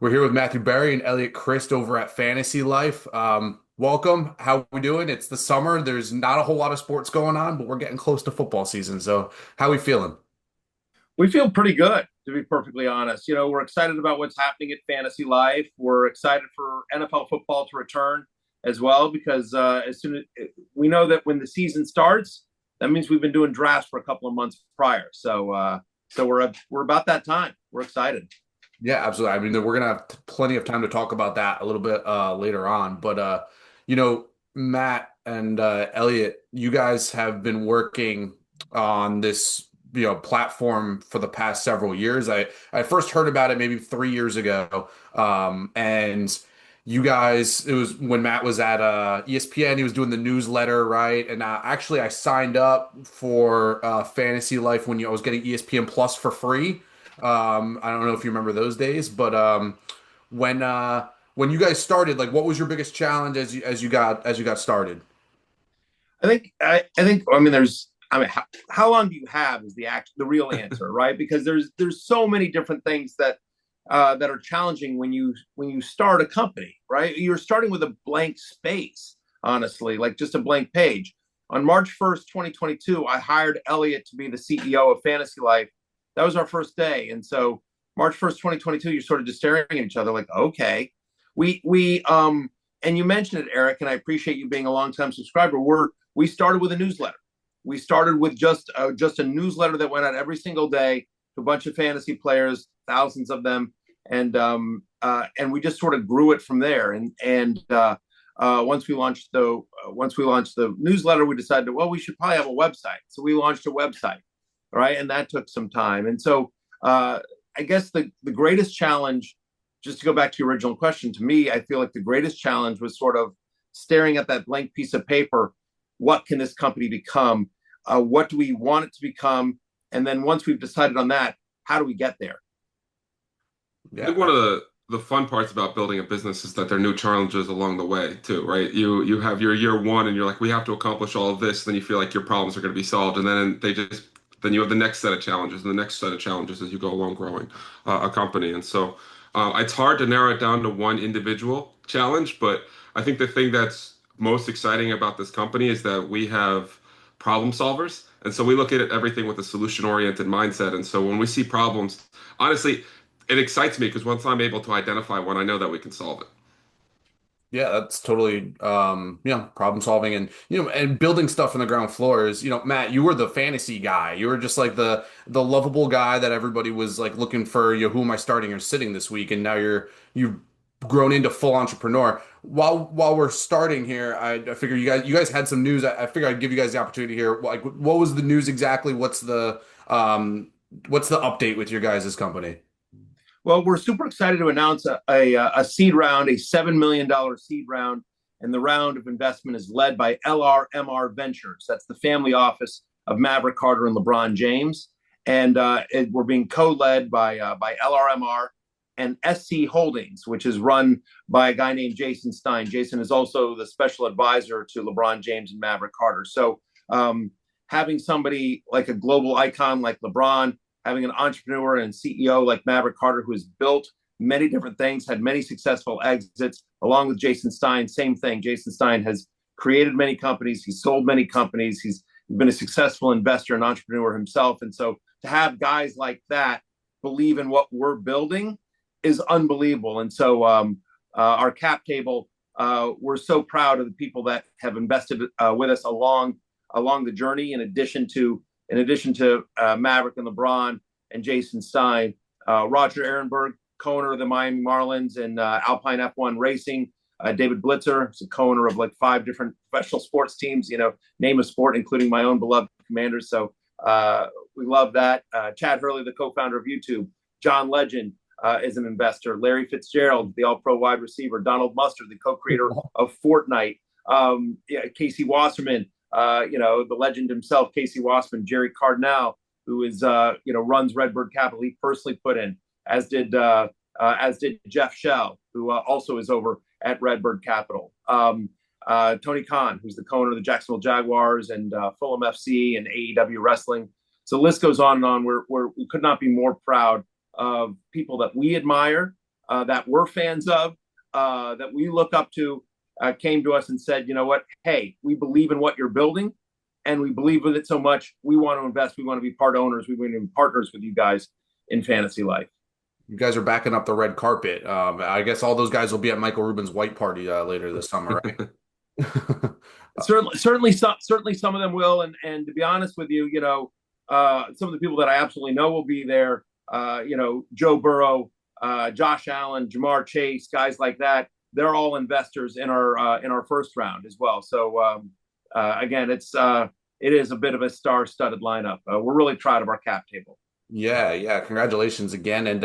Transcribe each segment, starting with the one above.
We're here with Matthew Berry and Eliot Crist over at Fantasy Life. Welcome. How we doing? It's the summer. There's not a whole lot of sports going on, but we're getting close to football season. So, how we feeling? We feel pretty good, to be perfectly honest. We're excited about what's happening at Fantasy Life. We're excited for NFL football to return as well, because as soon as we know that when the season starts, that means we've been doing drafts for a couple of months prior. So we're about that time. We're excited. Yeah, absolutely. I mean, we're gonna have plenty of time to talk about that a little bit later on. But Matt and Elliot, you guys have been working on this platform for the past several years. I first heard about it maybe 3 years ago, and you guys, it was when Matt was at ESPN. He was doing the newsletter, right? And actually, I signed up for Fantasy Life when I was getting ESPN Plus for free. I don't know if you remember those days, but when when you guys started, like, what was your biggest challenge as you got started? I think how long do you have is the real answer, right? Because there's so many different things that are challenging when you start a company, right? You're starting with a blank space, honestly, like just a blank page. On March 1st, 2022, I hired Elliot to be the CEO of Fantasy Life. That was our first day. And so March 1st, 2022, you're sort of just staring at each other like, okay. We and you mentioned it, Eric, and I appreciate you being a longtime subscriber. We started with a newsletter. We started with just a newsletter that went out every single day to a bunch of fantasy players, thousands of them, and we just sort of grew it from there. And once we launched the newsletter, we decided, well, we should probably have a website. So we launched a website, right? And that took some time. And so I guess the greatest challenge, just to go back to your original question, to me, I feel like the greatest challenge was sort of staring at that blank piece of paper. What can this company become? What do we want it to become? And then once we've decided on that, how do we get there? I think one Yeah, of the fun parts about building a business is that there are new challenges along the way too, right? You have your year one and you're like, we have to accomplish all of this, then you feel like your problems are going to be solved, and then you have the next set of challenges and the next set of challenges as you go along growing a company. And so it's hard to narrow it down to one individual challenge, but I think the thing that's most exciting about this company is that we have problem solvers. And so we look at everything with a solution-oriented mindset. And so when we see problems, honestly, it excites me because once I'm able to identify one, I know that we can solve it. yeah, that's totally problem solving and and building stuff on the ground floor is, Matt, you were the fantasy guy. You were just like the lovable guy that everybody was like looking for, who am I starting or sitting this week? And now you've grown into full entrepreneur. While we're starting here, I figure you guys had some news. I figure I'd give you guys the opportunity here. Like, what was the news exactly? What's the update with your guys' company? Well, we're super excited to announce a seed round, a $7 million seed round. And the round of investment is led by LRMR Ventures. That's the family office of Maverick Carter and LeBron James. And we're being co-led by LRMR and SC Holdings, which is run by a guy named Jason Stein. Jason is also the special advisor to LeBron James and Maverick Carter. So having somebody like a global icon like LeBron, having an entrepreneur and CEO like Maverick Carter, who has built many different things, had many successful exits, along with Jason Stein, same thing. Jason Stein has created many companies. He's sold many companies. He's been a successful investor and entrepreneur himself. And so to have guys like that believe in what we're building is unbelievable. And so our cap table, we're so proud of the people that have invested with us along the journey. In addition to Maverick and LeBron and Jason Stein, Roger Ehrenberg, co-owner of the Miami Marlins and Alpine F1 Racing. David Blitzer is a co-owner of like 5 different professional sports teams, name a sport, including my own beloved Commanders. So we love that. Chad Hurley, the co-founder of YouTube. John Legend is an investor. Larry Fitzgerald, the all-pro wide receiver. Donald Mustard, the co-creator of Fortnite. Casey Wasserman, the legend himself, Casey Wasserman. Jerry Cardinal, who is, runs Redbird Capital. He personally put in, as did Jeff Shell, who also is over at Redbird Capital. Tony Khan, who's the co-owner of the Jacksonville Jaguars and Fulham FC and AEW Wrestling. So the list goes on and on. We could not be more proud of people that we admire, that we're fans of, that we look up to, came to us and said, you know what, hey, we believe in what you're building, and we believe in it so much, we want to invest, we want to be part owners, we want to be partners with you guys in fantasy life. You guys are backing up the red carpet. I guess all those guys will be at Michael Rubin's white party later this summer, right? Certainly some of them will, and to be honest with you, some of the people that I absolutely know will be there. Joe Burrow, Josh Allen, Jamar Chase, guys like that. They're all investors in our first round as well. So again, it is a bit of a star-studded lineup. We're really proud of our cap table. Yeah, yeah. Congratulations again. And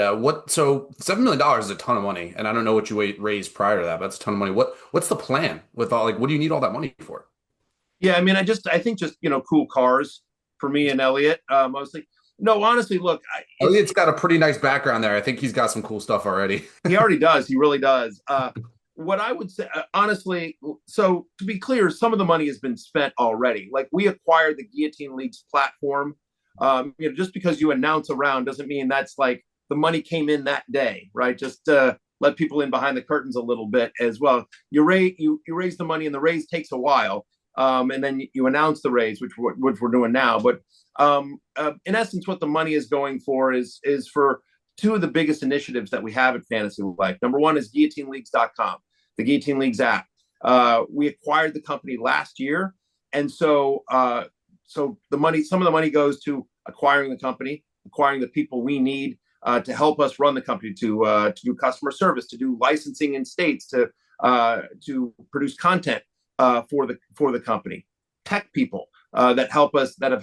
so $7 million is a ton of money, and I don't know what you raised prior to that, but that's a ton of money. What's the plan with all, like, what do you need all that money for? Yeah, I mean, I think just cool cars for me and Elliot, mostly. No, honestly, look, Elliot's got a pretty nice background there. I think he's got some cool stuff already. He already does. He really does. What I would say, honestly, so to be clear, some of the money has been spent already. Like, we acquired the Guillotine League's platform. Just because you announce a round doesn't mean that's like the money came in that day, right? Just let people in behind the curtains a little bit as well. You raise the money, and the raise takes a while, and then you announce the raise, which we're doing now. But in essence, what the money is going for is for two of the biggest initiatives that we have at Fantasy Life. Number one is GuillotineLeagues.com, the Guillotine Leagues app. We acquired the company last year, and so some of the money goes to acquiring the company, acquiring the people we need to help us run the company, to do customer service, to do licensing in states, to produce content for the company, tech people that have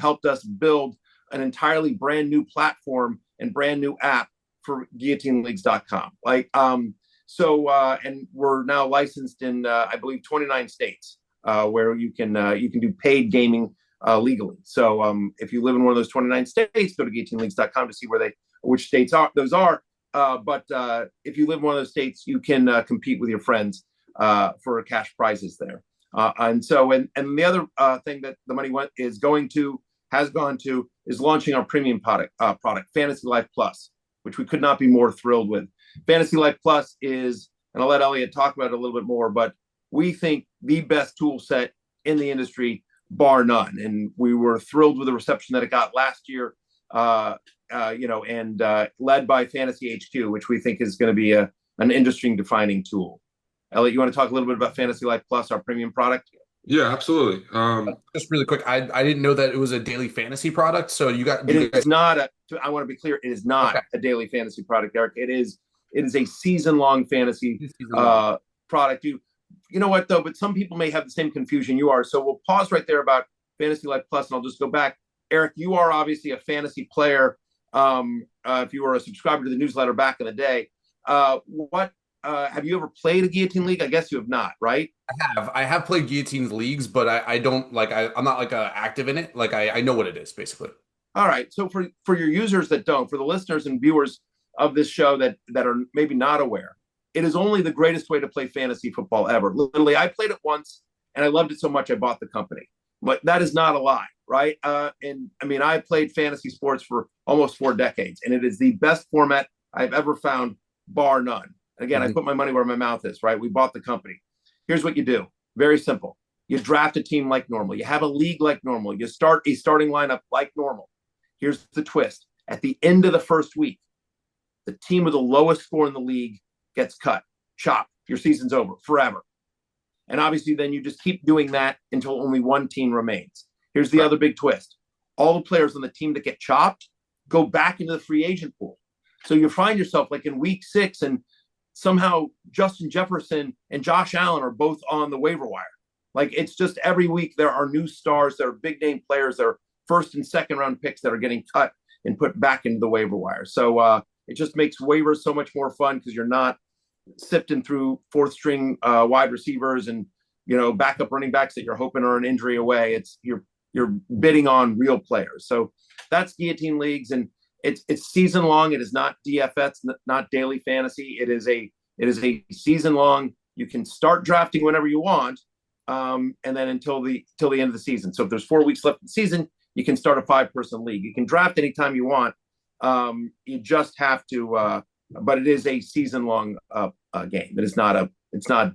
helped us build an entirely brand new platform and brand new app for GuillotineLeagues.com. And we're now licensed in I believe 29 states where you can do paid gaming legally. So if you live in one of those 29 states, go to GuillotineLeagues.com to see which states those are. But if you live in one of those states, you can compete with your friends for cash prizes there. And the other thing that the money has gone to is launching our premium product, Fantasy Life Plus, which we could not be more thrilled with. Fantasy Life Plus is, and I'll let Elliot talk about it a little bit more, but we think the best tool set in the industry, bar none. And we were thrilled with the reception that it got last year, led by Fantasy HQ, which we think is going to be an industry-defining tool. Elliot, you want to talk a little bit about Fantasy Life Plus, our premium product? Yeah, absolutely. Just really quick, I didn't know that it was a daily fantasy product. So it is not I want to be clear, it is not a daily fantasy product, Eric. It is a season-long fantasy product. You know what, though? But some people may have the same confusion you are. So we'll pause right there about Fantasy Life Plus, and I'll just go back. Eric, you are obviously a fantasy player. If you were a subscriber to the newsletter back in the day, have you ever played a Guillotine League? I guess you have not, right? I have played Guillotine Leagues, but I don't I'm not active in it. I know what it is, basically. All right. So for your users that don't, for the listeners and viewers of this show that are maybe not aware, it is only the greatest way to play fantasy football ever. Literally, I played it once and I loved it so much I bought the company. But that is not a lie, right? And I mean, I played fantasy sports for almost 4 decades, and it is the best format I've ever found, bar none. Again, I put my money where my mouth is, right? We bought the company. Here's what you do. Very simple. You draft a team like normal. You have a league like normal. You start a starting lineup like normal. Here's the twist. At the end of the first week, the team with the lowest score in the league gets cut, chopped. Your season's over forever. And obviously, then you just keep doing that until only one team remains. Here's the other big twist. All the players on the team that get chopped go back into the free agent pool. So you find yourself like in week 6 and somehow Justin Jefferson and Josh Allen are both on the waiver wire. Like, it's just every week there are new stars, there are big name players, there are first and second round picks that are getting cut and put back into the waiver wire. So it just makes waivers so much more fun because you're not sifting through 4th string wide receivers and backup running backs that you're hoping are an injury away. It's you're bidding on real players. So that's Guillotine Leagues, and it's season long. It is not DFS, not daily fantasy. It is a season long. You can start drafting whenever you want, and then until the end of the season. So if there's 4 weeks left in the season, you can start a 5-person league. You can draft anytime you want. You just have to but it is a season long game. It's not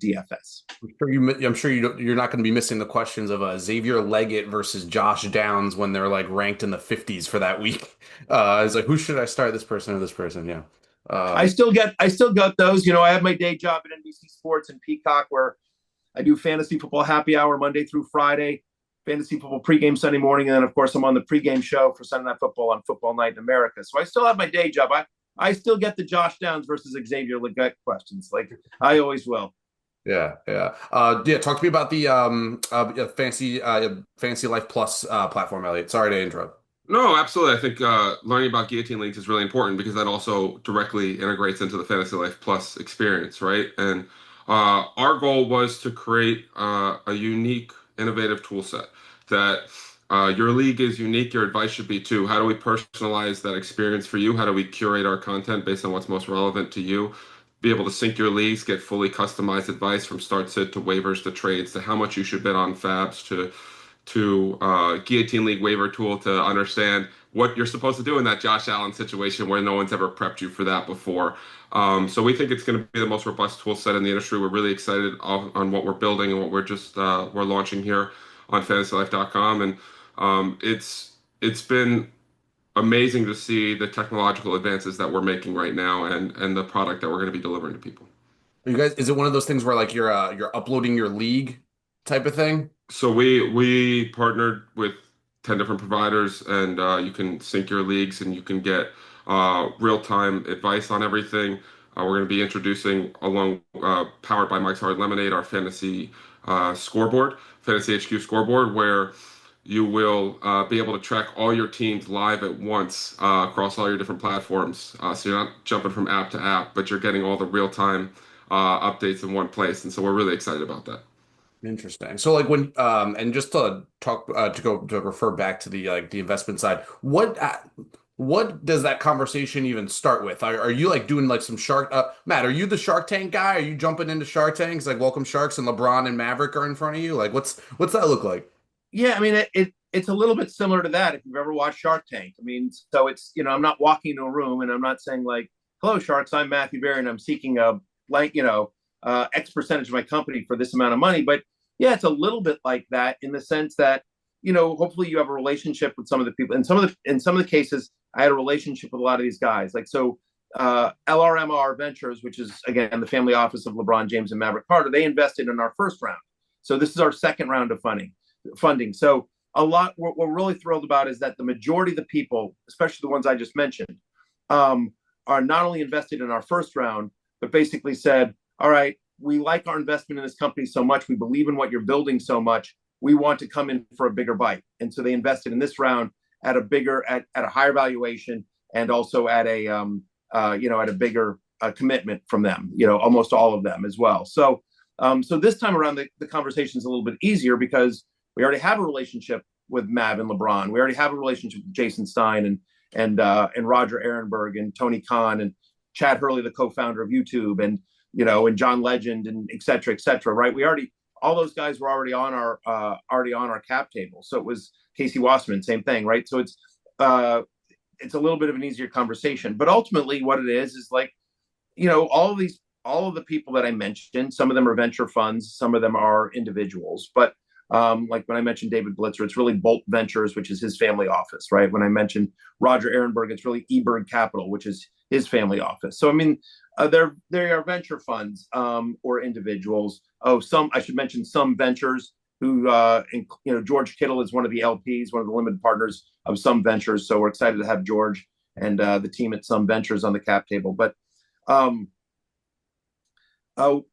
DFS. I'm sure you're not going to be missing the questions of Xavier Leggett versus Josh Downs when they're like ranked in the 50s for that week. It's like, who should I start, this person or this person? Yeah. Um, I still got those. I have my day job at NBC Sports and Peacock where I do fantasy football happy hour Monday through Friday, fantasy football pregame Sunday morning, and then of course I'm on the pregame show for Sunday Night Football on Football Night in America. So I still have my day job. I still get the Josh Downs versus Xavier Leggett questions, like I always will. yeah, yeah. Yeah, talk to me about the yeah, Fantasy Life Plus platform, Elliot. Sorry to interrupt. No, absolutely. I think learning about guillotine leagues is really important because that also directly integrates into the Fantasy Life Plus experience, right? And our goal was to create a unique, innovative tool set that your league is unique, your advice should be too. How do we personalize that experience for you? How do we curate our content based on what's most relevant to you? Be able to sync your leagues, get fully customized advice from start sit to waivers to trades to how much you should bet on fabs to guillotine league waiver tool to understand what you're supposed to do in that Josh Allen situation where no one's ever prepped you for that before. So we think it's going to be the most robust tool set in the industry. We're really excited on what we're building and what we're launching here on fantasylife.com. And it's been amazing to see the technological advances that we're making right now and the product that we're going to be delivering to people. You guys, is it one of those things where like you're uploading your league type of thing? So we partnered with 10 different providers, and you can sync your leagues and you can get real-time advice on everything. We're going to be introducing, along powered by Mike's Hard Lemonade, our Fantasy HQ scoreboard, where you will be able to track all your teams live at once across all your different platforms. So you're not jumping from app to app, but you're getting all the real-time updates in one place. And so we're really excited about that. Interesting. So like when and just to talk to go to refer back to the like the investment side, what does that conversation even start with? Are you like doing like some shark Matt, are you the Shark Tank guy? Are you jumping into Shark Tanks like Welcome Sharks and LeBron and Maverick are in front of you? Like what's that look like? Yeah, I mean it's a little bit similar to that if you've ever watched Shark Tank. I mean, so it's I'm not walking into a room and I'm not saying like, "Hello, sharks, I'm Matthew Berry and I'm seeking a blank, X percentage of my company for this amount of money." But yeah, it's a little bit like that in the sense that hopefully you have a relationship with some of the people. In some of the cases, I had a relationship with a lot of these guys. Like so, LRMR Ventures, which is again the family office of LeBron James and Maverick Carter, they invested in our first round. So this is our second round of funding. So a lot what we're really thrilled about is that the majority of the people, especially the ones I just mentioned, are not only invested in our first round, but basically said, all right, we like our investment in this company so much, we believe in what you're building so much, we want to come in for a bigger bite. And so they invested in this round at a higher valuation and also at a bigger commitment from them, almost all of them as well. So this time around the conversation is a little bit easier because we already have a relationship with Mav and LeBron. We already have a relationship with Jason Stein and Roger Ehrenberg and Tony Khan and Chad Hurley, the co-founder of YouTube, and John Legend and et cetera, right? All those guys were already on our cap table. So it was Casey Wasserman, same thing, right? So it's a little bit of an easier conversation, but ultimately what it is like, all of the people that I mentioned, some of them are venture funds, some of them are individuals, but like when I mentioned David Blitzer, it's really Bolt Ventures, which is his family office, right? When I mentioned Roger Ehrenberg, it's really Eberg Capital, which is his family office. So I mean, they are venture funds or individuals. Oh, I should mention some ventures who, George Kittle is one of the LPs, one of the limited partners of some ventures. So we're excited to have George and the team at some ventures on the cap table. But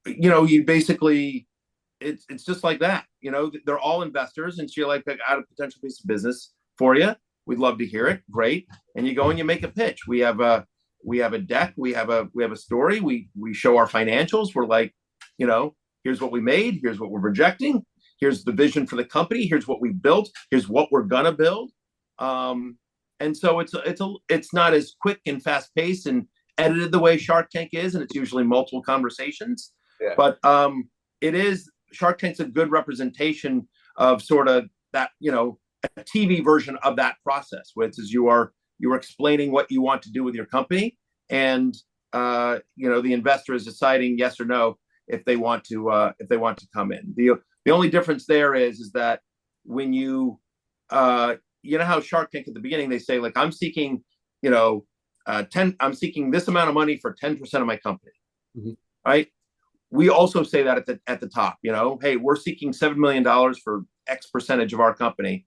you basically. It's just like that, they're all investors, and so you're like, I got a potential piece of business for you. We'd love to hear it. Great. And you go and you make a pitch. We have a deck. We have a story. We show our financials. We're like, here's what we made. Here's what we're projecting. Here's the vision for the company. Here's what we built. Here's what we're gonna build. And so it's not as quick and fast paced and edited the way Shark Tank is, and it's usually multiple conversations. Yeah. But it is. Shark Tank's a good representation of sort of that, a TV version of that process, which is you are explaining what you want to do with your company, and the investor is deciding yes or no if they want to come in. The only difference there is that when how Shark Tank at the beginning they say like I'm seeking I'm seeking this amount of money for 10% of my company, mm-hmm. right? We also say that at the top, hey, we're seeking $7 million for X percentage of our company,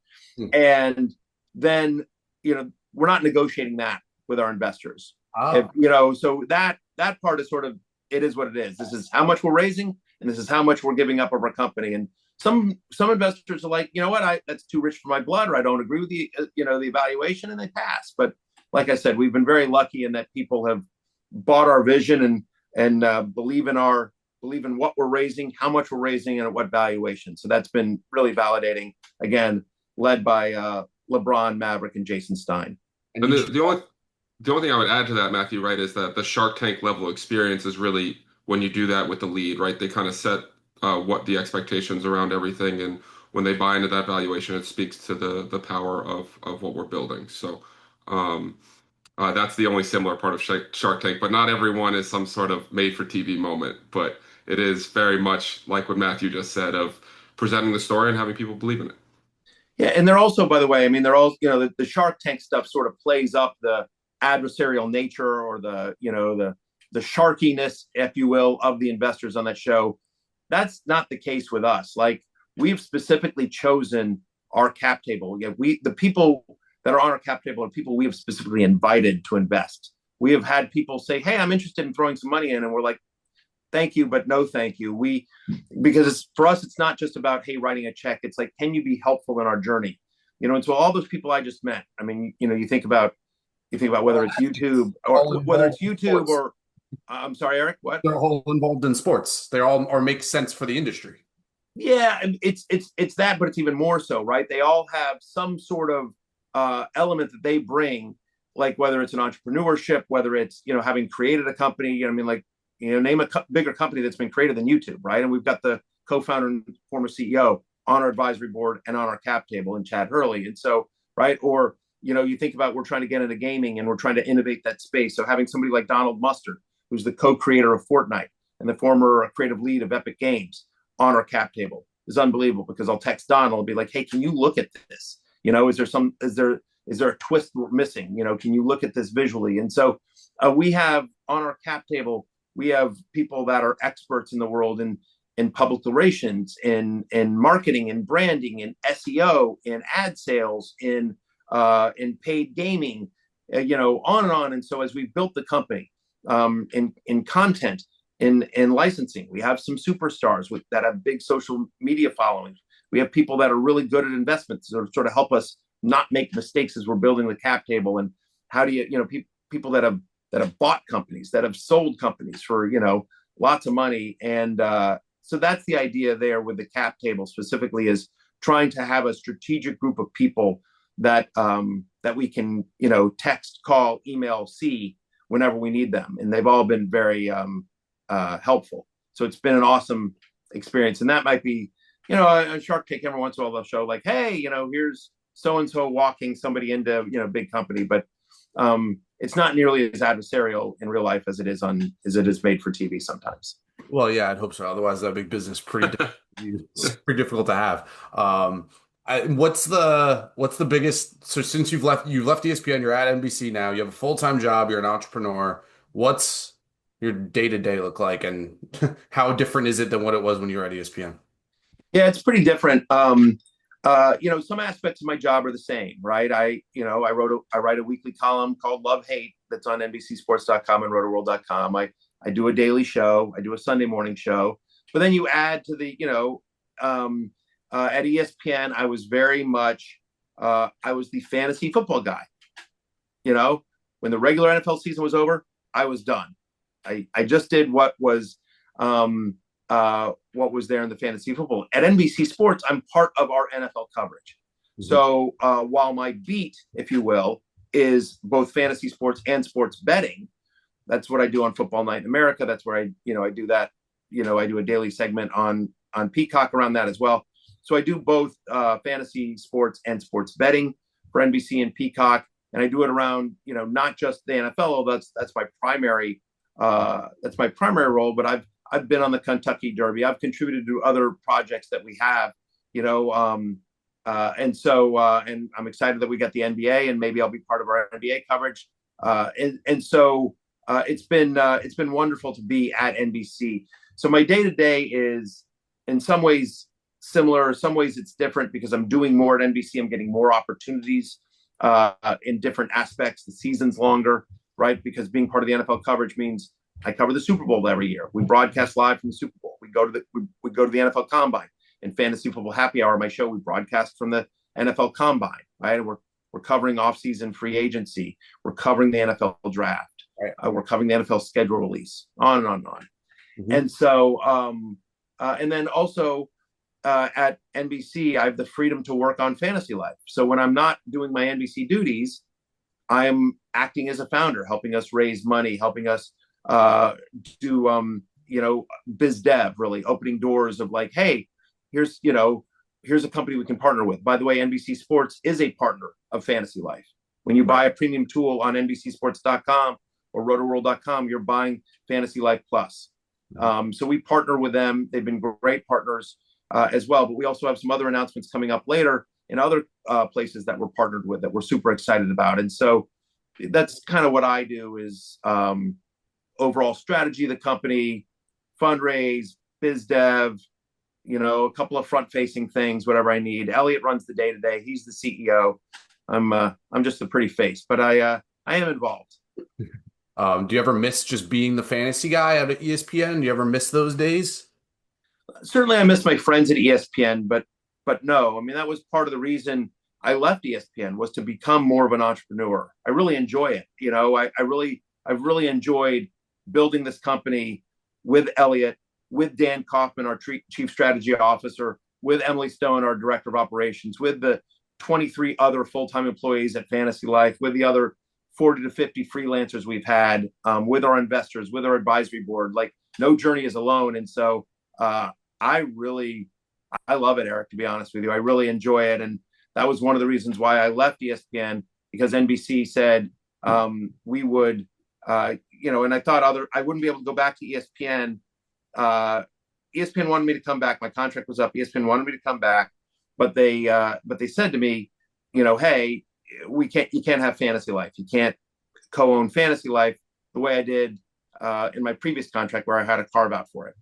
and then we're not negotiating that with our investors. So that part is sort of, it is what it is. This is how much we're raising, and this is how much we're giving up of our company. And some investors are like, that's too rich for my blood, or I don't agree with the evaluation, and they pass. But like I said, we've been very lucky in that people have bought our vision and believe in what we're raising, how much we're raising, and at what valuation. So that's been really validating. Again, led by LeBron, Maverick, and Jason Stein. And the only thing I would add to that, Matthew, right, is that the Shark Tank level experience is really when you do that with the lead, right? They kind of set what the expectations around everything, and when they buy into that valuation, it speaks to the power of what we're building. So that's the only similar part of Shark Tank. But not everyone is some sort of made for TV moment, but it is very much like what Matthew just said of presenting the story and having people believe in it. Yeah, and they're also, by the way, I mean, they're all, the Shark Tank stuff sort of plays up the adversarial nature or the sharkiness, if you will, of the investors on that show. That's not the case with us. Like, we've specifically chosen our cap table. The people that are on our cap table are people we have specifically invited to invest. We have had people say, hey, I'm interested in throwing some money in, and we're like, thank you, but no thank you. Because for us, it's not just about, hey, writing a check. It's like, can you be helpful in our journey? And so all those people I just met, I mean, you think about whether it's YouTube or I'm sorry, Eric, what? They're all involved in sports. They all or make sense for the industry. Yeah, it's that, but it's even more so, right? They all have some sort of element that they bring, like whether it's an entrepreneurship, whether it's having created a company. Name a bigger company that's been created than YouTube, right? And we've got the co-founder and former CEO on our advisory board and on our cap table, and Chad Hurley. And so, right, or you think about, we're trying to get into gaming and we're trying to innovate that space. So having somebody like Donald Mustard, who's the co-creator of Fortnite and the former creative lead of Epic Games, on our cap table is unbelievable, because I'll text Donald and be like, hey, can you look at this? Is there a twist we're missing? Can you look at this visually? And so we have on our cap table, we have people that are experts in the world in public relations, in marketing, in branding, in SEO, in ad sales, in paid gaming, on and on. And so as we built the company, in content, in licensing, we have some superstars that have big social media followings. We have people that are really good at investments, that sort of help us not make mistakes as we're building the cap table. And how do people that have bought companies, that have sold companies for lots of money. And so that's the idea there with the cap table specifically, is trying to have a strategic group of people that we can text, call, email, see whenever we need them. And they've all been very helpful. So it's been an awesome experience. And that might be on Shark Tank, every once in a while they'll show like, hey, here's so and so walking somebody into big company, but it's not nearly as adversarial in real life as it is made for TV sometimes. Well, yeah, I'd hope so. Otherwise, that big business pretty difficult to have. What's the biggest? So since you've left ESPN, you're at NBC now. You have a full-time job. You're an entrepreneur. What's your day-to-day look like, and how different is it than what it was when you were at ESPN? Yeah, it's pretty different. Some aspects of my job are the same, right? I write a weekly column called Love Hate that's on NBCSports.com and Rotoworld.com. I do a daily show. I do a Sunday morning show. But then you add to the, at ESPN, I was very much, I was the fantasy football guy. When the regular NFL season was over, I was done. I just did what was there in the fantasy football. At NBC Sports, I'm part of our NFL coverage. Mm-hmm. So while my beat, if you will, is both fantasy sports and sports betting, that's what I do on Football Night in America. That's where I do that. I do a daily segment on Peacock around that as well. So I do both fantasy sports and sports betting for NBC and Peacock. And I do it around, not just the NFL, that's my primary That's my primary role, but I've been on the Kentucky Derby. I've contributed to other projects that we have, you know, and I'm excited that we got the NBA, and maybe I'll be part of our NBA coverage. It's been wonderful to be at NBC. So my day to day is in some ways similar, some ways it's different because I'm doing more at NBC. I'm getting more opportunities in different aspects. The season's longer, right? Because being part of the NFL coverage means I cover the Super Bowl every year. We broadcast live from the Super Bowl. We go to the NFL Combine and Fantasy Football Happy Hour. My show, we broadcast from the NFL Combine, right? We're covering offseason free agency. We're covering the NFL draft. Right. We're covering the NFL schedule release. On and on and on. Mm-hmm. And so, and then also at NBC, I have the freedom to work on Fantasy Life. So when I'm not doing my NBC duties, I'm acting as a founder, helping us raise money, helping us do biz dev, really opening doors of like, hey, here's a company we can partner with. By the way, NBC Sports is a partner of Fantasy Life. When you buy a premium tool on NBCSports.com or rotoworld.com, you're buying Fantasy Life Plus. So we partner with them. They've been great partners as well. But we also have some other announcements coming up later in other places that we're partnered with that we're super excited about. And so that's kind of what I do is overall strategy of the company, fundraise, biz dev, a couple of front-facing things, whatever I need. Eliot runs the day-to-day. He's the CEO. I'm just a pretty face, but I am involved. Do you ever miss just being the fantasy guy at ESPN? Do you ever miss those days? Certainly, I miss my friends at ESPN, but no. I mean, that was part of the reason I left ESPN was to become more of an entrepreneur. I really enjoy it. I've really enjoyed building this company with Eliot, with Dan Kaufman, our chief strategy officer, with Emily Stone, our director of operations, with the 23 other full-time employees at Fantasy Life, with the other 40 to 50 freelancers we've had, with our investors, with our advisory board. Like, no journey is alone. And so I love it, Eric, to be honest with you. I really enjoy it. And that was one of the reasons why I left ESPN, because NBC said we would, and I thought I wouldn't be able to go back to ESPN. ESPN wanted me to come back. My contract was up. ESPN wanted me to come back, but they said to me, hey, you can't have Fantasy Life. You can't co-own Fantasy Life the way I did in my previous contract where I had a carve out for it.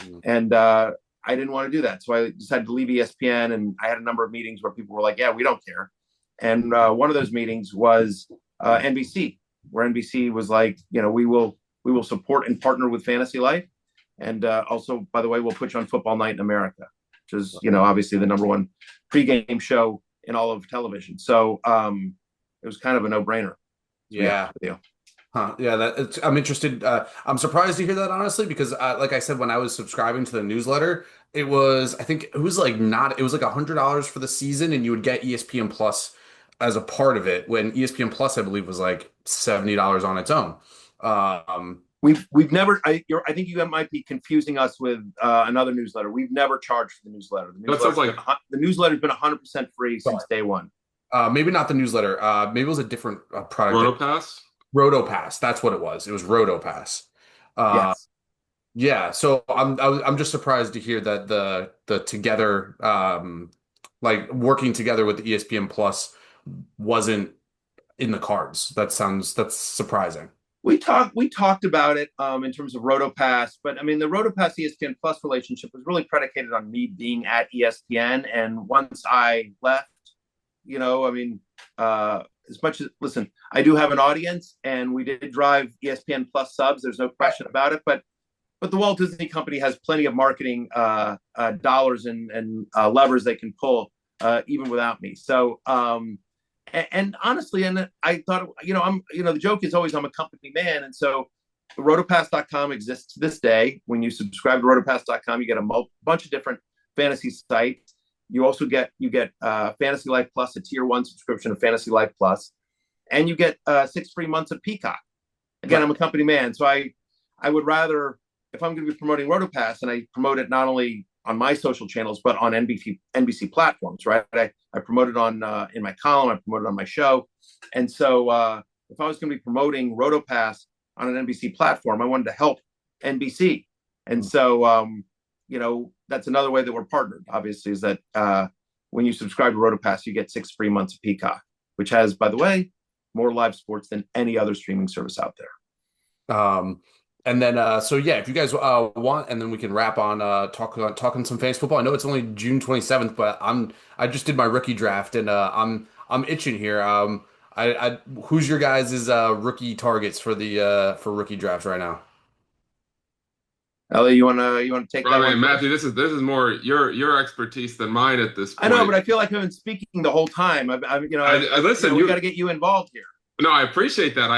Mm-hmm. And I didn't want to do that. So I decided to leave ESPN, and I had a number of meetings where people were like, yeah, we don't care. And one of those meetings was NBC, where NBC was like, we will support and partner with Fantasy Life. And also, by the way, we'll put you on Football Night in America, which is, obviously the number one pregame show in all of television. So it was kind of a no-brainer. Yeah. Huh. Yeah, I'm interested. I'm surprised to hear that, honestly, because like I said, when I was subscribing to the newsletter, it was like $100 for the season, and you would get ESPN Plus as a part of it, when ESPN Plus, I believe, was like $70 on its own. We've never. I think you might be confusing us with another newsletter. We've never charged for the newsletter. The newsletter's been 100% free since day one. Maybe not the newsletter. Maybe it was a different product. RotoPass. That's what it was. It was RotoPass. Yes. Yeah. So I'm just surprised to hear that the together, like working together with the ESPN Plus wasn't in the cards. That's surprising. We talked about it in terms of RotoPass, but I mean, the RotoPass ESPN Plus relationship was really predicated on me being at ESPN. And once I left, as much as, listen, I do have an audience, and we did drive ESPN Plus subs. There's no question about it. But the Walt Disney Company has plenty of marketing dollars and levers they can pull even without me. So. And honestly, and I thought, the joke is always I'm a company man. And so rotopass.com exists to this day. When you subscribe to rotopass.com, you get a bunch of different fantasy sites. You also get Fantasy Life Plus, a tier 1 subscription of Fantasy Life Plus, and you get 6 free months of Peacock. Again, I'm a company man. So I would rather, if I'm going to be promoting RotoPass, and I promote it not only on my social channels, but on NBC platforms, right? I promote it on in my column, I promote it on my show. And so if I was going to be promoting RotoPass on an NBC platform. I wanted to help NBC. And so, that's another way that we're partnered, obviously, is that when you subscribe to RotoPass, you get 6 free months of Peacock, which has, by the way, more live sports than any other streaming service out there. And then, so yeah, if you guys want, and then we can wrap on talking some fantasy football. I know it's only June 27th, but I just did my rookie draft, and I'm itching here. Who's your guys' rookie targets for rookie drafts right now? Ellie, you wanna take By that the way, one first? Matthew, this is more your expertise than mine at this I know, point. but I feel like I've been speaking the whole time. I listen. We got to get you involved here. No, I appreciate that.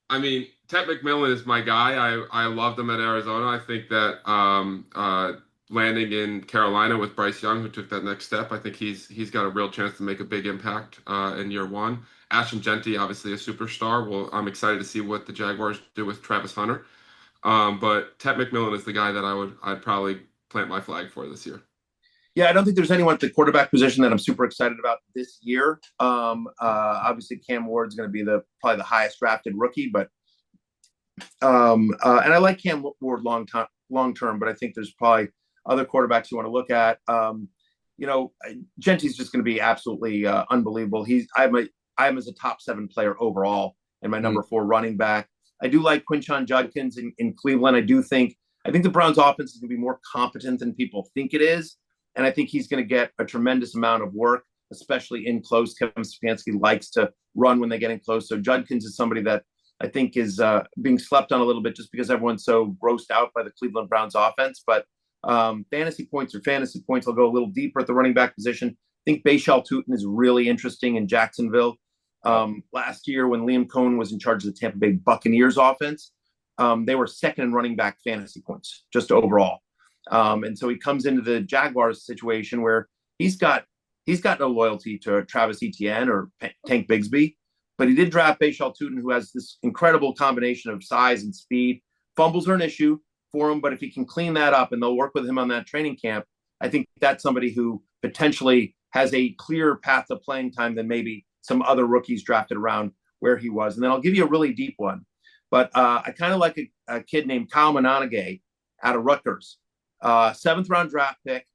I mean, Ted McMillan is my guy. I loved him at Arizona. I think that landing in Carolina with Bryce Young, who took that next step, I think he's got a real chance to make a big impact in year one. Ashton Genty, obviously a superstar. Well, I'm excited to see what the Jaguars do with Travis Hunter. But Ted McMillan is the guy that I'd probably plant my flag for this year. Yeah, I don't think there's anyone at the quarterback position that I'm super excited about this year. Obviously, Cam Ward's going to be probably the highest drafted rookie, but and I like Cam Ward long term, but I think there's probably other quarterbacks you want to look at. Genty's just going to be absolutely unbelievable. I have him as a top 7 player overall and my number 4 running back. I do like Quinshon Judkins in Cleveland. I think the Browns offense is going to be more competent than people think it is. And I think he's going to get a tremendous amount of work, especially in close. Kevin Stefanski likes to run when they get in close. So Judkins is somebody that I think is being slept on a little bit just because everyone's so grossed out by the Cleveland Browns offense. But fantasy points are fantasy points. I'll go a little deeper at the running back position. I think Bashal Tutin is really interesting in Jacksonville. Last year when Liam Cohen was in charge of the Tampa Bay Buccaneers offense, they were second in running back fantasy points just overall. And so he comes into the Jaguars situation where he's got no loyalty to Travis Etienne or Tank Bigsby, but he did draft Bashal Tutin, who has this incredible combination of size and speed. Fumbles are an issue for him, but if he can clean that up and they'll work with him on that training camp, I think that's somebody who potentially has a clearer path to playing time than maybe some other rookies drafted around where he was. And then I'll give you a really deep one, but I kind of like a kid named Kyle Monanige out of Rutgers. 7th round draft pick,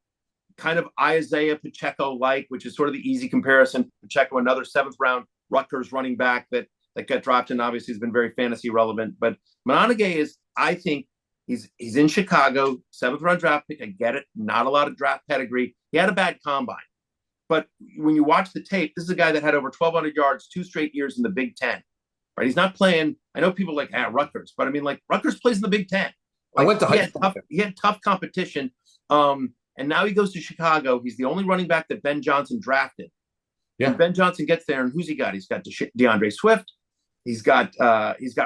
kind of Isaiah Pacheco-like, which is sort of the easy comparison. Pacheco, another 7th round Rutgers running back that got drafted and obviously has been very fantasy relevant. But Monanige is, I think, he's in Chicago, 7th round draft pick. I get it. Not a lot of draft pedigree. He had a bad combine. But when you watch the tape, this is a guy that had over 1,200 yards 2 straight years in the Big Ten. Right? He's not playing. I know people like Rutgers, but I mean, like Rutgers plays in the Big Ten. I went to high school. He had tough competition. And now he goes to Chicago. He's the only running back that Ben Johnson drafted. Yeah. And Ben Johnson gets there, and who's he got? He's got DeAndre Swift. He's got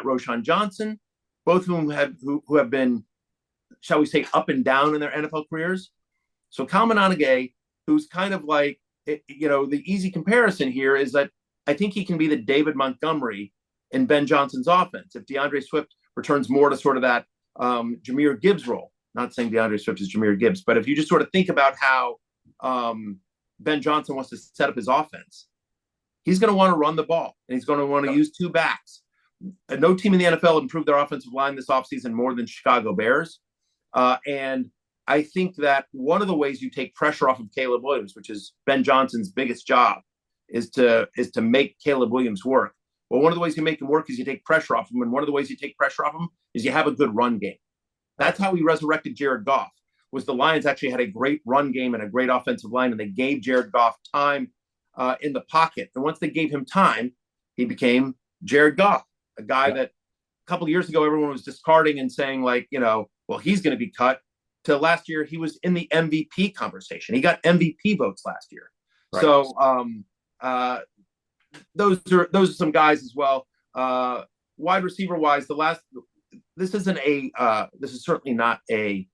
Roshan Johnson, both of whom who have been, shall we say, up and down in their NFL careers. So Kyle Monanige, who's kind of like, the easy comparison here is that I think he can be the David Montgomery in Ben Johnson's offense. If DeAndre Swift returns more to sort of that Jahmyr Gibbs role. Not saying DeAndre Swift is Jahmyr Gibbs, but if you just sort of think about how Ben Johnson wants to set up his offense, he's going to want to run the ball, and he's going to want to use 2 backs. No team in the NFL improved their offensive line this offseason more than Chicago Bears. And I think that one of the ways you take pressure off of Caleb Williams, which is Ben Johnson's biggest job, is to make Caleb Williams work. Well, one of the ways you make him work is you take pressure off him. And one of the ways you take pressure off him is you have a good run game. That's how we resurrected Jared Goff, was the Lions actually had a great run game and a great offensive line, and they gave Jared Goff time in the pocket. And once they gave him time, he became Jared Goff, a guy that a couple of years ago everyone was discarding and saying, like, well, he's going to be cut. To last year, he was in the MVP conversation. He got MVP votes last year. Right. So those are some guys as well. Wide receiver wise, this is certainly not a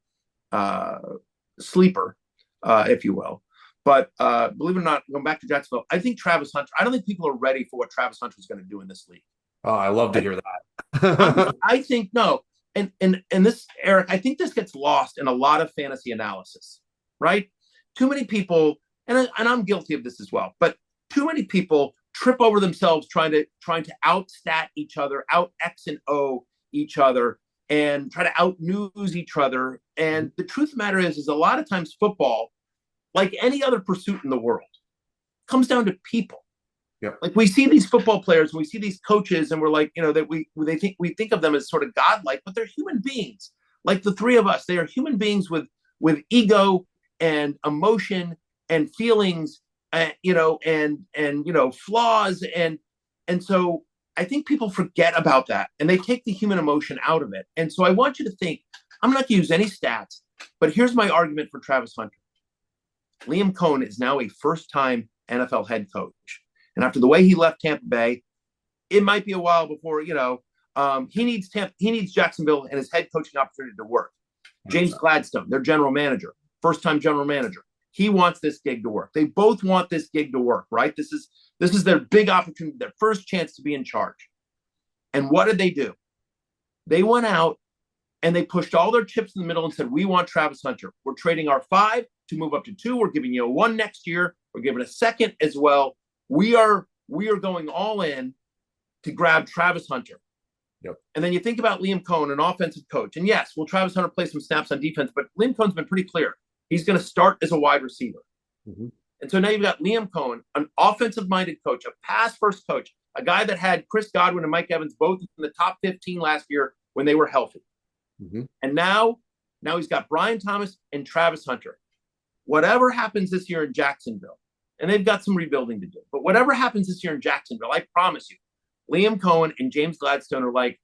sleeper, if you will. But believe it or not, going back to Jacksonville, I think Travis Hunter. I don't think people are ready for what Travis Hunter is going to do in this league. Oh, I love to hear that. I think no. And this, Eric, I think this gets lost in a lot of fantasy analysis, right? Too many people, and I'm guilty of this as well, but too many people trip over themselves trying to outstat each other, out X and O each other, and try to out news each other. And the truth of the matter is a lot of times football, like any other pursuit in the world, comes down to people. Yep. Like we see these football players and we see these coaches and we're like, that we think of them as sort of godlike, but they're human beings. Like the three of us, they are human beings with ego and emotion and feelings, and flaws, and so I think people forget about that and they take the human emotion out of it. And so I want you to think, I'm not going to use any stats, but here's my argument for Travis Hunter. Liam Cohen is now a first-time NFL head coach. And after the way he left Tampa Bay, it might be a while before, he needs Jacksonville and his head coaching opportunity to work. James Gladstone, their general manager, first-time general manager. He wants this gig to work. They both want this gig to work, right? This is their big opportunity, their first chance to be in charge. And what did they do? They went out and they pushed all their chips in the middle and said, we want Travis Hunter. We're trading our 5 to move up to 2. We're giving you a 1 next year. We're giving a 2nd as well. We are going all in to grab Travis Hunter. Yep. And then you think about Liam Cohen, an offensive coach. And yes, will Travis Hunter play some snaps on defense? But Liam Cohen's been pretty clear. He's going to start as a wide receiver. Mm-hmm. And so now you've got Liam Cohen, an offensive-minded coach, a pass-first coach, a guy that had Chris Godwin and Mike Evans both in the top 15 last year when they were healthy. Mm-hmm. And now he's got Brian Thomas and Travis Hunter. Whatever happens this year in Jacksonville, and they've got some rebuilding to do, but whatever happens this year in Jacksonville, I promise you, Liam Cohen and James Gladstone are like,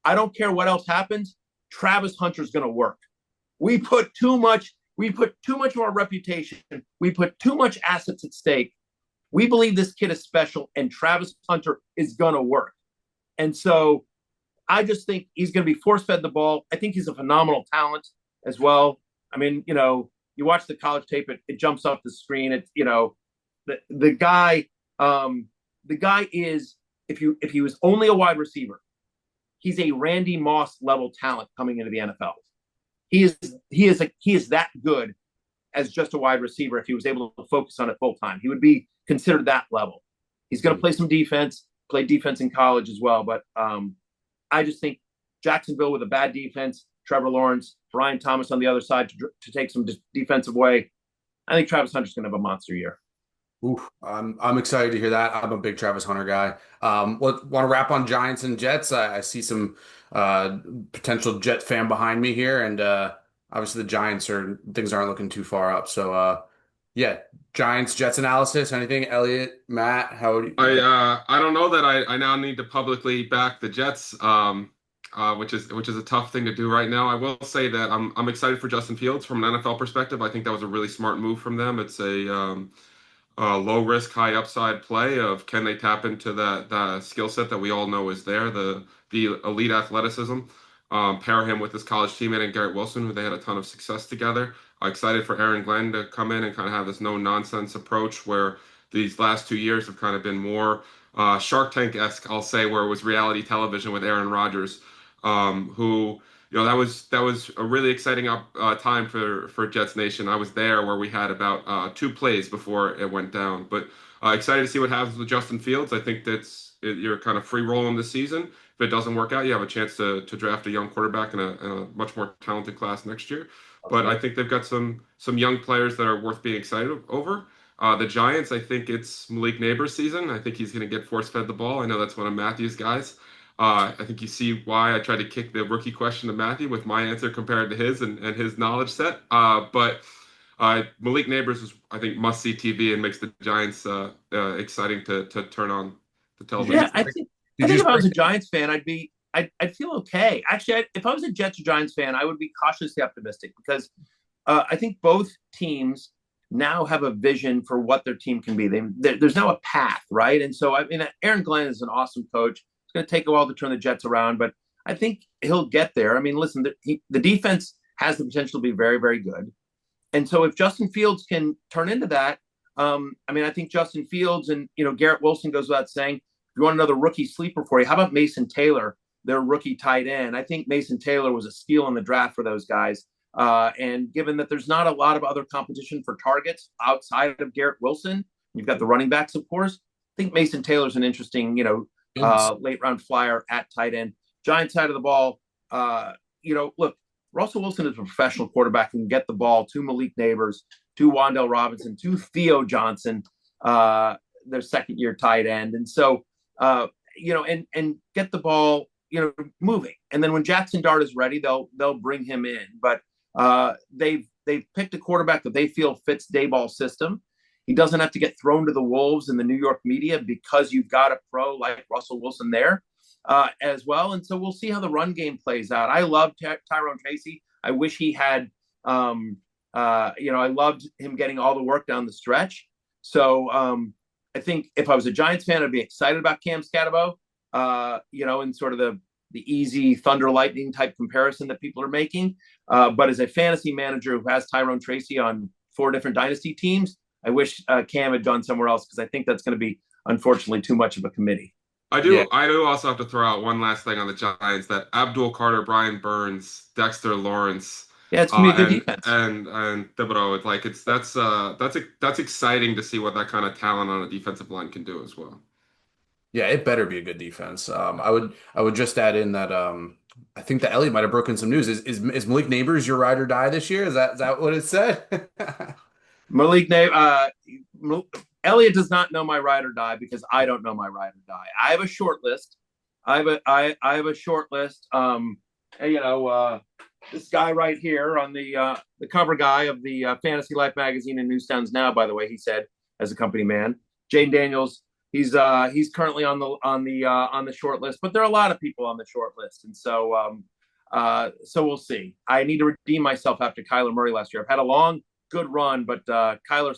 I don't care what else happens, Travis Hunter's going to work. We put too much of our reputation. We put too much assets at stake. We believe this kid is special, and Travis Hunter is going to work. And so I just think he's going to be force-fed the ball. I think he's a phenomenal talent as well. I mean, you watch the college tape, it jumps off the screen. It's, the guy is, if he was only a wide receiver, he's a Randy Moss level talent coming into the NFL. He is that good as just a wide receiver. If he was able to focus on it full time, he would be considered that level. He's going to play some defense, play defense in college as well. But I just think Jacksonville with a bad defense, Trevor Lawrence, Brian Thomas on the other side to take some defensive away. I think Travis Hunter's going to have a monster year. Ooh, I'm excited to hear that. I'm a big Travis Hunter guy. Want to wrap on Giants and Jets? I see some potential Jet fan behind me here, and obviously the Giants things aren't looking too far up. So yeah, Giants Jets analysis. Anything, Elliot, Matt? How would you? I don't know that I now need to publicly back the Jets, which is a tough thing to do right now. I will say that I'm excited for Justin Fields from an NFL perspective. I think that was a really smart move from them. It's a low risk, high upside play of can they tap into that skill set that we all know is there, the elite athleticism, pair him with his college teammate and Garrett Wilson, who they had a ton of success together. Excited for Aaron Glenn to come in and kind of have this no nonsense approach where these last 2 years have kind of been more Shark Tank-esque, I'll say, where it was reality television with Aaron Rodgers, who. That was a really exciting time for Jets Nation. I was there where we had about 2 plays before it went down. But excited to see what happens with Justin Fields. I think you're kind of free rolling this season. If it doesn't work out, you have a chance to draft a young quarterback in a much more talented class next year. But I think they've got some young players that are worth being excited over. The Giants, I think it's Malik Neighbors' season. I think he's going to get force-fed the ball. I know that's one of Matthew's guys. I think you see why I tried to kick the rookie question to Matthew with my answer compared to his and his knowledge set. But Malik Neighbors is, I think, must-see TV and makes the Giants exciting to turn on the television. Yeah, I think if I was a Giants fan, I'd feel okay. Actually, if I was a Jets or Giants fan, I would be cautiously optimistic because I think both teams now have a vision for what their team can be. There's now a path, right? And so, I mean, Aaron Glenn is an awesome coach. Going to take a while to turn the Jets around, but I think he'll get there. I mean, listen, the defense has the potential to be very, very good. And so if Justin Fields can turn into that, I think Justin Fields and, Garrett Wilson goes without saying, if you want another rookie sleeper for you, how about Mason Taylor, their rookie tight end? I think Mason Taylor was a steal in the draft for those guys. And given that there's not a lot of other competition for targets outside of Garrett Wilson, you've got the running backs, of course. think Mason Taylor's an interesting, Goodness. late round flyer at tight end. Giants side of the ball, look, Russell Wilson is a professional quarterback who can get the ball to Malik Neighbors, to Wandell Robinson, to Theo Johnson, their second year tight end. And so, and get the ball, moving. And then when Jackson Dart is ready, they'll bring him in. But they've picked a quarterback that they feel fits Dayball's system. He doesn't have to get thrown to the wolves in the New York media because you've got a pro like Russell Wilson there as well. And so we'll see how the run game plays out. I love Tyrone Tracy. I wish he had, I loved him getting all the work down the stretch. So I think if I was a Giants fan, I'd be excited about Cam Scatabo, and sort of the easy thunder lightning type comparison that people are making. But as a fantasy manager who has Tyrone Tracy on 4 different dynasty teams, I wish Cam had gone somewhere else because I think that's going to be, unfortunately, too much of a committee. I Yeah. do. I do also have to throw out one last thing on the Giants that Abdul Carter, Brian Burns, Dexter Lawrence, Yeah, it's going to be a good and defense. and Thibodeau. It's like that's exciting to see what that kind of talent on a defensive line can do as well. Yeah, it better be a good defense. I would just add in that I think that Elliot might have broken some news. Is Malik Neighbors your ride or die this year? Is that what it said? Malik Nate, Elliot does not know my ride or die because I don't know my ride or die. I have a short list. I have a short list. This guy right here on the cover guy of the Fantasy Life magazine in Newsstands Now. By the way, he said as a company man, Jane Daniels. He's currently on the short list, but there are a lot of people on the short list, and so we'll see. I need to redeem myself after Kyler Murray last year. I've had a long good run, but Kyler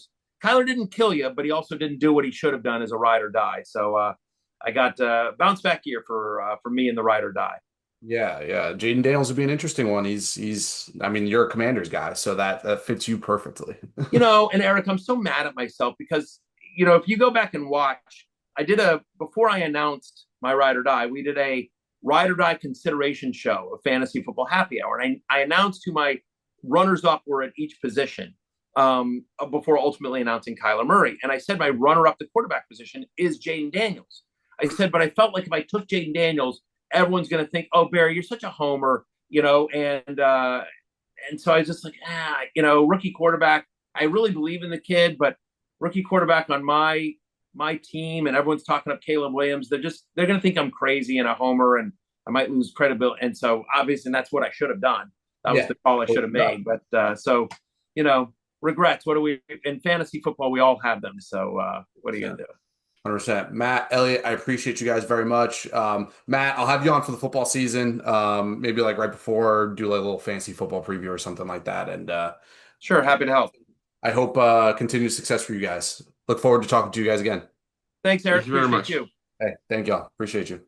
didn't kill you, but he also didn't do what he should have done as a ride or die. So I got bounce back year for me in the ride or die. Yeah, yeah. Jaden Daniels would be an interesting one. He's I mean, you're a Commanders guy, so that fits you perfectly. And Eric, I'm so mad at myself because if you go back and watch, before I announced my ride or die, we did a ride or die consideration show of fantasy football happy hour, and I announced who my runners up were at each position before ultimately announcing Kyler Murray. And I said my runner up the quarterback position is Jaden Daniels. I said, but I felt like if I took Jaden Daniels, everyone's going to think, oh, Barry, you're such a homer, and so I was just like, rookie quarterback. I really believe in the kid, but rookie quarterback on my team, and everyone's talking up Caleb Williams. They're going to think I'm crazy and a homer, and I might lose credibility. And so obviously, that's what I should have done. That was Yeah. the call I should have made. But regrets. What do we in fantasy football? We all have them. So what are you going to do? 100%. Matt, Elliot, I appreciate you guys very much. Matt, I'll have you on for the football season. Maybe like right before, do like a little fancy football preview or something like that. And Sure, happy to help. I hope continued success for you guys. Look forward to talking to you guys again. Thanks, Eric. Thank you very Appreciate much. you. Hey, thank y'all. Appreciate you.